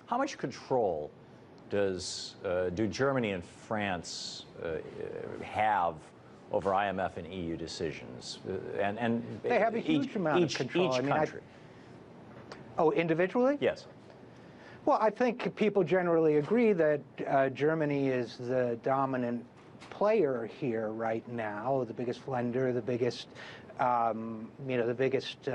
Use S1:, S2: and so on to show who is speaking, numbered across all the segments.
S1: How much control do Germany and France have over IMF and EU decisions? And
S2: they have a huge amount of control.
S1: Each country.
S2: Oh, individually?
S1: Yes.
S2: Well, I think people generally agree that Germany is the dominant player here right now, the biggest lender, the biggest, the biggest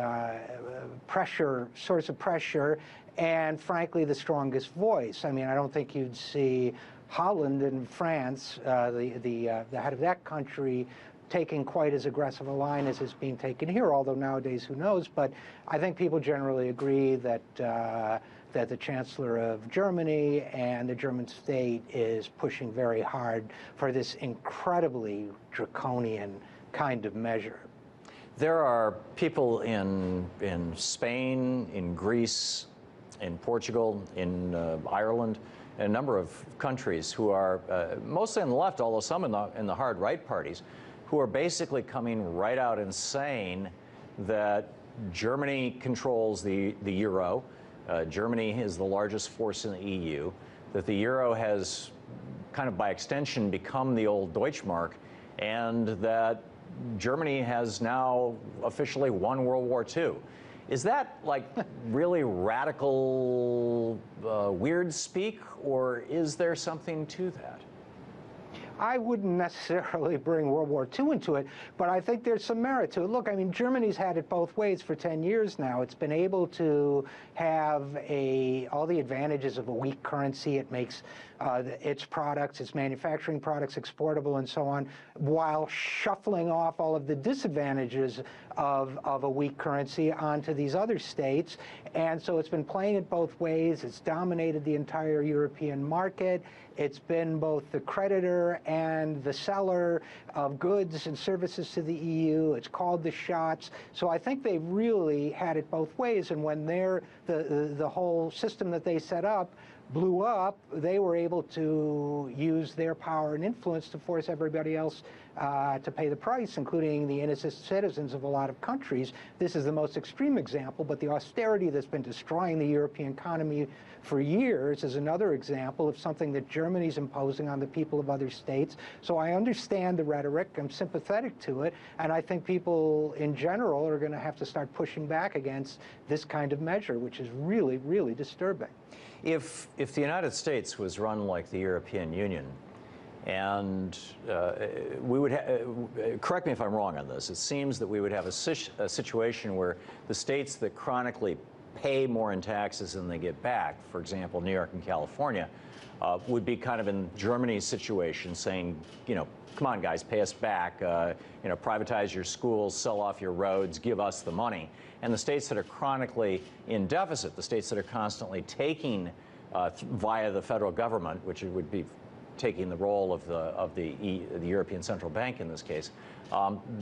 S2: source of pressure, and frankly, the strongest voice. I mean, I don't think you'd see Holland and France, the head of that country, taking quite as aggressive a line as is being taken here, although nowadays, who knows? But I think people generally agree that that the Chancellor of Germany and the German state is pushing very hard for this incredibly draconian kind of measure.
S1: There are people in Spain, in Greece, in Portugal, in Ireland, and a number of countries who are mostly on the left, although some in the hard right parties, who are basically coming right out and saying that Germany controls the euro, Germany is the largest force in the EU, that the euro has kind of by extension become the old Deutschmark, and that Germany has now officially won World War II. Is that like really radical, weird speak, or is there something to that?
S2: I wouldn't necessarily bring World War II into it, but I think there's some merit to it. Look, I mean, Germany's had it both ways for 10 years now. It's been able to have all the advantages of a weak currency. It makes its products, its manufacturing products exportable and so on, while shuffling off all of the disadvantages of a weak currency onto these other states. And so it's been playing it both ways. It's dominated the entire European market. It's been both the creditor and the seller of goods and services to the EU. It's called the shots. So I think they've really had it both ways. And when the whole system that they set up blew up, they were able to use their power and influence to force everybody else to pay the price, including the innocent citizens of a lot of countries. This is the most extreme example, but the austerity that's been destroying the European economy for years is another example of something that Germany's imposing on the people of other states. So I understand the rhetoric, I'm sympathetic to it, and I think people in general are going to have to start pushing back against this kind of measure, which is really, really disturbing.
S1: If the United States was run like the European Union, and we would correct me if I'm wrong on this, it seems that we would have a situation where the states that chronically pay more in taxes than they get back, for example, New York and California, would be kind of in Germany's situation, saying, you know, come on, guys, pay us back, you know, privatize your schools, sell off your roads, give us the money. And the states that are chronically in deficit, the states that are constantly taking via the federal government, which would be taking the role of the European Central Bank in this case,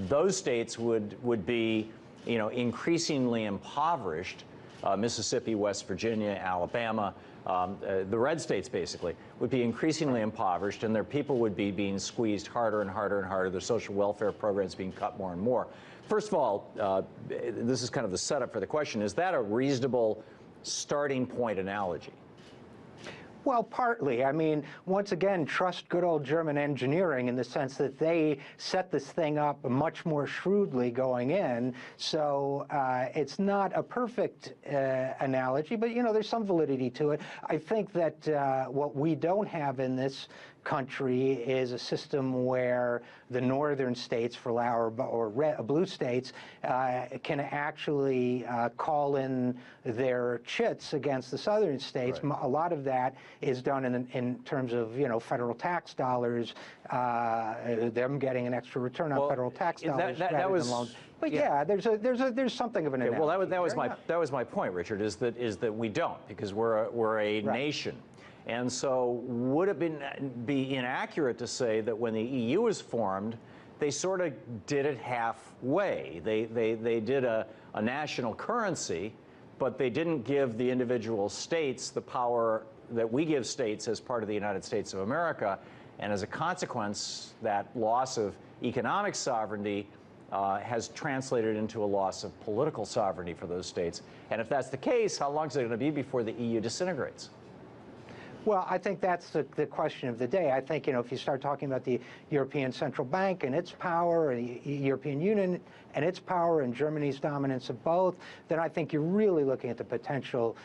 S1: those states would be, you know, increasingly impoverished. Mississippi, West Virginia, Alabama, the red states basically would be increasingly impoverished, and their people would be being squeezed harder and harder and harder, their social welfare programs being cut more and more. First of all, this is kind of the setup for the question, is that a reasonable starting point analogy?
S2: Well, partly. I mean, once again, trust good old German engineering in the sense that they set this thing up much more shrewdly going in. So it's not a perfect analogy, but, you know, there's some validity to it. I think that what we don't have in this country is a system where the northern states, or blue states, can actually call in their chits against the southern states. Right. A lot of that is done in terms of, you know, federal tax dollars, them getting an extra return on federal tax dollars rather than loans. But yeah, there's something of an analogy.
S1: Well, that was my point, Richard, is that we don't, because we're a nation. And so would it be inaccurate to say that when the EU was formed, they sort of did it halfway? They did a national currency, but they didn't give the individual states the power that we give states as part of the United States of America. And as a consequence, that loss of economic sovereignty has translated into a loss of political sovereignty for those states. And if that's the case, how long is it going to be before the EU disintegrates?
S2: Well, I think that's the question of the day. I think, if you start talking about the European Central Bank and its power, and the European Union and its power, and Germany's dominance of both, then I think you're really looking at the potential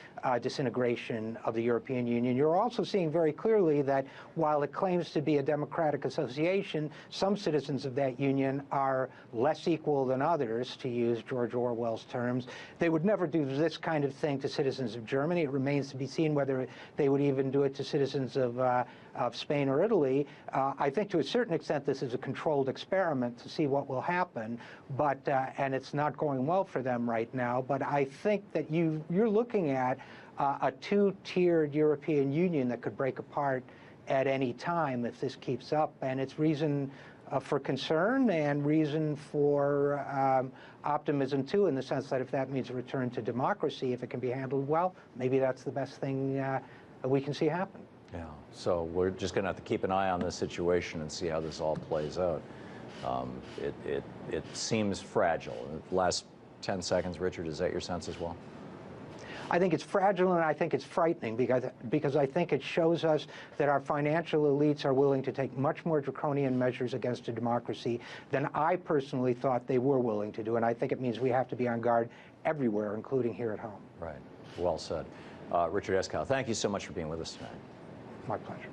S2: disintegration of the European Union. You're also seeing very clearly that while it claims to be a democratic association, some citizens of that union are less equal than others, to use George Orwell's terms. They would never do this kind of thing to citizens of Germany. It remains to be seen whether they would even do it to citizens of Spain or Italy. I think to a certain extent this is a controlled experiment to see what will happen, but and it's not going well for them right now. But I think that you're looking at a two-tiered European Union that could break apart at any time if this keeps up, and it's reason for concern and reason for optimism too, in the sense that if that means a return to democracy, if it can be handled well, maybe that's the best thing we can see happen.
S1: Yeah, so we're just going to have to keep an eye on this situation and see how this all plays out. It seems fragile. In the last 10 seconds, Richard, is that your sense as well?
S2: I think it's fragile, and I think it's frightening because I think it shows us that our financial elites are willing to take much more draconian measures against a democracy than I personally thought they were willing to do. And I think it means we have to be on guard everywhere, including here at home.
S1: Right. Well said. Richard Eskow, thank you so much for being with us tonight.
S2: My pleasure.